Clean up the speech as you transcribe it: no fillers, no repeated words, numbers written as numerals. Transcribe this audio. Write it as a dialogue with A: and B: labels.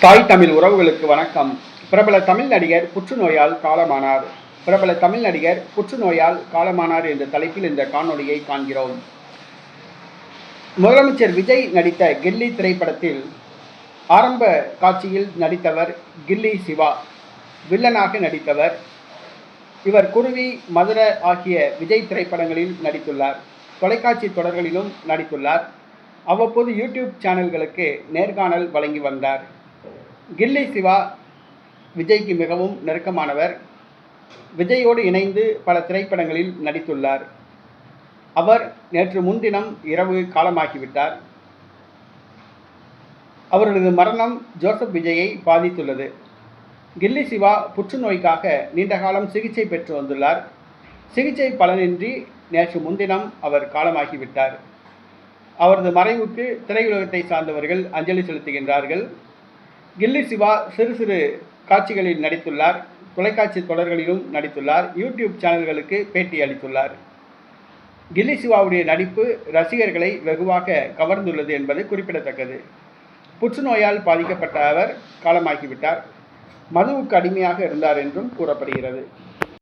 A: தாய் தமிழ் உறவுகளுக்கு வணக்கம். பிரபல தமிழ் நடிகர் புற்றுநோயால் காலமானார். பிரபல தமிழ் நடிகர் புற்றுநோயால் காலமானார் என்ற தலைப்பில் இந்த காணொளியை காண்கிறோம். முதலமைச்சர் விஜய் நடித்த கில்லி திரைப்படத்தில் ஆரம்ப காட்சியில் நடித்தவர் கில்லி சிவா, வில்லனாக நடித்தவர். இவர் குருவி, மதுரை ஆகிய விஜய் திரைப்படங்களில் நடித்துள்ளார். தொலைக்காட்சி தொடர்களிலும் நடித்துள்ளார். அவ்வப்போது யூடியூப் சேனல்களுக்கு நேர்காணல் வழங்கி வந்தார். கில்லி சிவா விஜய்க்கு மிகவும் நெருக்கமானவர். விஜயோடு இணைந்து பல திரைப்படங்களில் நடித்துள்ளார். அவர் நேற்று முன்தினம் இரவு காலமாகிவிட்டார். அவரது மரணம் ஜோசப் விஜயை பாதித்துள்ளது. கில்லி சிவா புற்றுநோய்க்காக நீண்ட காலம் சிகிச்சை பெற்று வந்துள்ளார். சிகிச்சை பலனின்றி நேற்று முன்தினம் அவர் காலமாகிவிட்டார். அவரது மறைவுக்கு திரையுலகத்தை சார்ந்தவர்கள் அஞ்சலி செலுத்துகின்றார்கள். கில்லி சிவா சிறு சிறு காட்சிகளில் நடித்துள்ளார். தொலைக்காட்சி தொடர்களிலும் நடித்துள்ளார். யூடியூப் சேனல்களுக்கு பேட்டி அளித்துள்ளார். கில்லி சிவாவுடைய நடிப்பு ரசிகர்களை வெகுவாக கவர்ந்துள்ளது என்பது குறிப்பிடத்தக்கது. புற்றுநோயால் பாதிக்கப்பட்ட அவர் காலமாகிவிட்டார். மதுவுக்கு அடிமையாக இருந்தார் என்றும் கூறப்படுகிறது.